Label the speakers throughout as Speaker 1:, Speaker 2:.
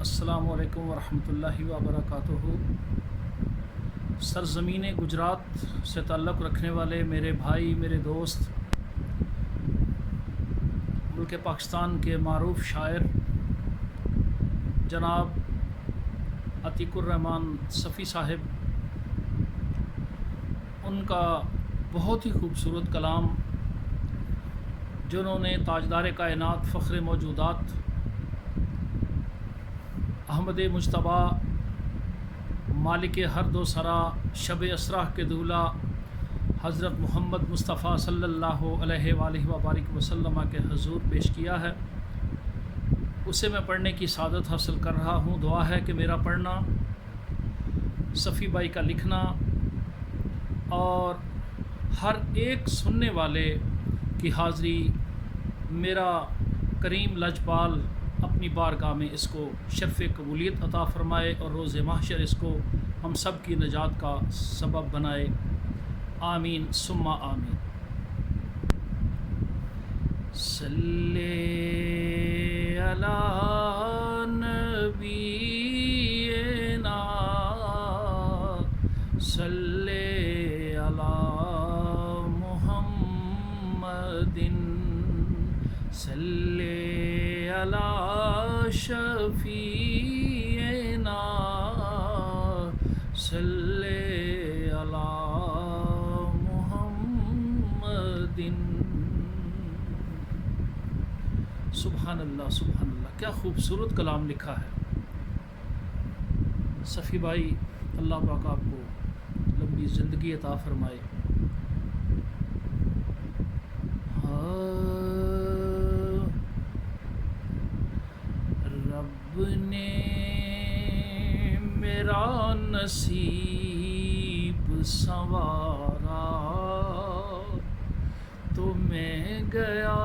Speaker 1: السلام علیکم ورحمۃ اللہ وبرکاتہ۔ سرزمین گجرات سے تعلق رکھنے والے میرے بھائی، میرے دوست، ملک پاکستان کے معروف شاعر جناب عتیق الرحمن صفی صاحب، ان کا بہت ہی خوبصورت کلام جنہوں نے تاجدار کائنات، فخر موجودات، احمد مجتبیٰ، مالک ہر دو سرا، شب اسرا کے دولہ حضرت محمد مصطفیٰ صلی اللہ علیہ وآلہ وبارک وسلم کے حضور پیش کیا ہے، اسے میں پڑھنے کی سعادت حاصل کر رہا ہوں۔ دعا ہے کہ میرا پڑھنا، صفی بھائی کا لکھنا اور ہر ایک سننے والے کی حاضری میرا کریم لجپال اپنی بارگاہ میں اس کو شرف قبولیت عطا فرمائے اور روز محشر اس کو ہم سب کی نجات کا سبب بنائے، آمین ثم آمین۔ صلی علی نبینا، صلی علی محمد، صلی علی شفیعنا، صلی علی محمد۔ سبحان اللہ، سبحان اللہ، کیا خوبصورت کلام لکھا ہے صفی بھائی۔ اللہ پاک آپ کو لمبی زندگی عطا فرمائے۔ رب نے میرا نصیب سنوارا تو میں گیا،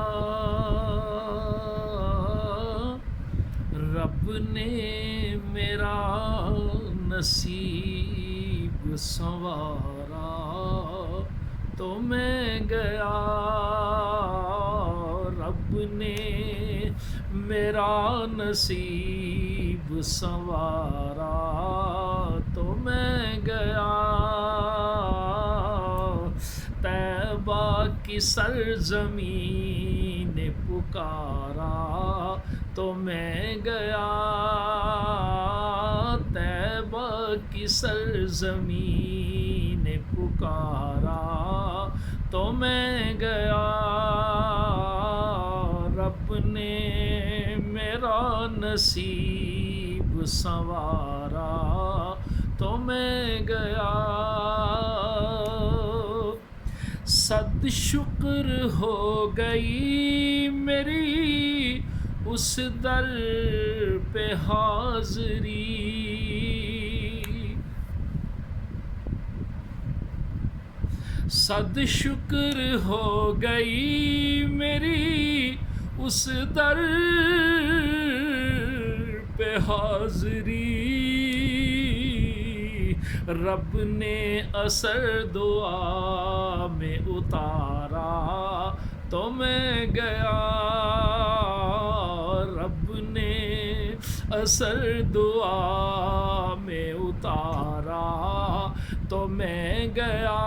Speaker 1: رب نے میرا نصیب سنوارا تو میں گیا، رب نے میرا نصیب سنوارا تو میں گیا، طیبہ کی سرزمین پکارا تو میں گیا، طیبہ کی سرزمین پکارا تو میں گیا، رب نے میرا نصیب سنوارا تو میں گیا، صد شکر ہو گئی میری اس در پہ حاضری، صد شکر ہو گئی میری اس در پہ حاضری، رب نے اثر دعا میں اتارا تو میں گیا، رب نے اثر دعا میں اتارا تو میں گیا،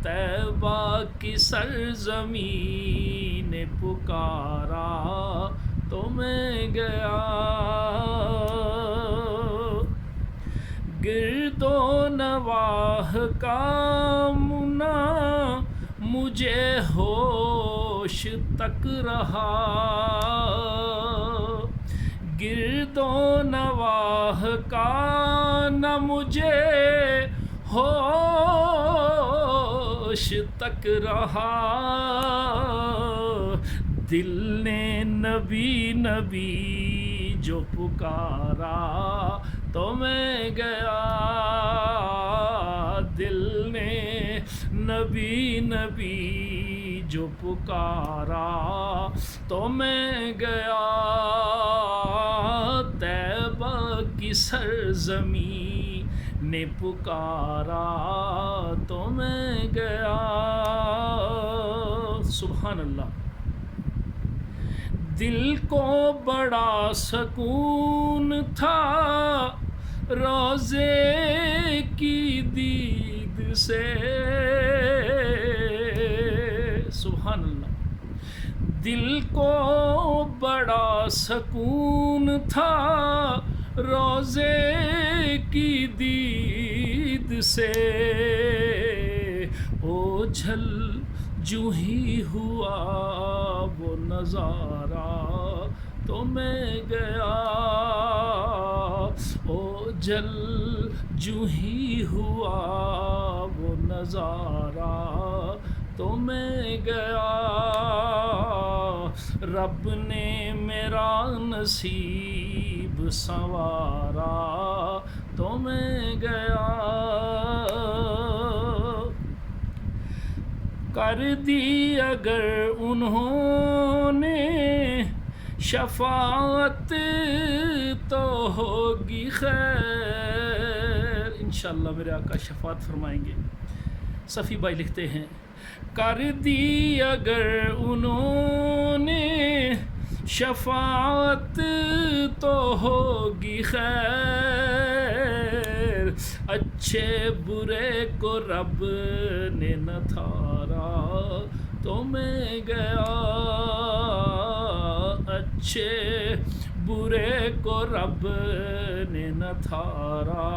Speaker 1: طیبہ کی سرزمین پکارا تو میں گیا، گرد و نواح کا منع مجھے ہوش تک رہا، گرد و نواح کا نہ مجھے ہوش تک رہا، دل نے نبی نبی جو پکارا تو میں گیا، دل نے نبی نبی جو پکارا تو میں گیا، طیبہ کی سرزمین نے پکارا تو میں گیا۔ سبحان اللہ۔ دل کو بڑا سکون تھا روزے کی دید سے، سبحان اللہ، دل کو بڑا سکون تھا روزے کی دید سے، اوجھل جو ہی ہوا وہ نظارہ تو میں گیا، اوجھل جو ہی ہوا وہ نظارہ تو میں گیا، رب نے میرا نصیب سنوارا تو میں گیا، کر دی اگر انہوں نے شفاعت تو ہوگی خیر، انشاءاللہ میرے آقا شفاعت فرمائیں گے۔ صفی بھائی لکھتے ہیں، کر دی اگر انہوں نے شفاعت تو ہوگی خیر، اچھے برے کو رب نے نہ تھارا تو میں گیا، اچھے برے کو رب نے نہ تھارا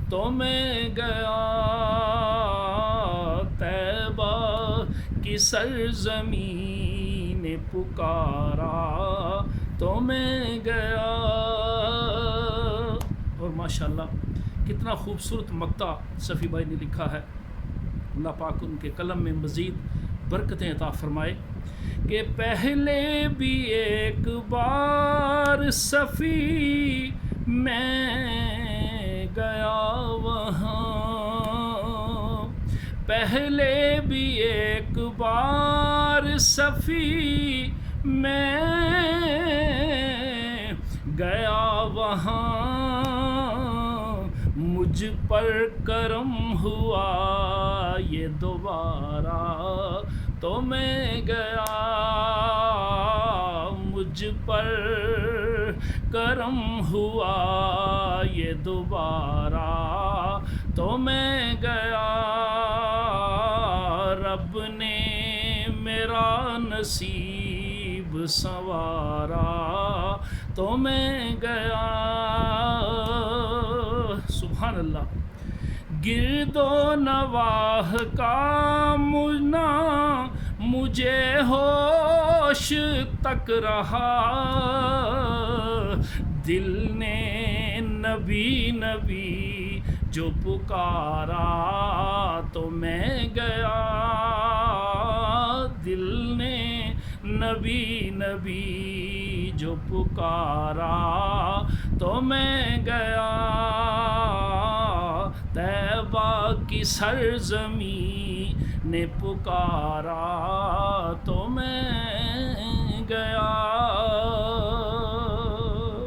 Speaker 1: تو میں گیا، طیبہ کی سرزمین پکارا تو میں گیا، اور ماشاءاللہ کتنا خوبصورت مقطع صفی بھائی نے لکھا ہے، اللہ پاک ان کے قلم میں مزید برکتیں عطا فرمائے، کہ پہلے بھی ایک بار صفی میں گیا وہاں، پہلے بھی ایک بار صفی میں گیا وہاں، مجھ پر کرم ہوا یہ دوبارہ تو میں گیا، مجھ پر کرم ہوا یہ دوبارہ تو میں گیا، رب نے میرا نصیب سنوارا تو میں گیا، سبحان اللہ، گرد و نواح کا مجنا مجھے ہوش تک رہا، دل نے نبی نبی جو پکارا تو میں گیا، دل نے نبی نبی جو پکارا تو میں گیا، طیبہ کی سرزمین نے پکارا تو میں گیا۔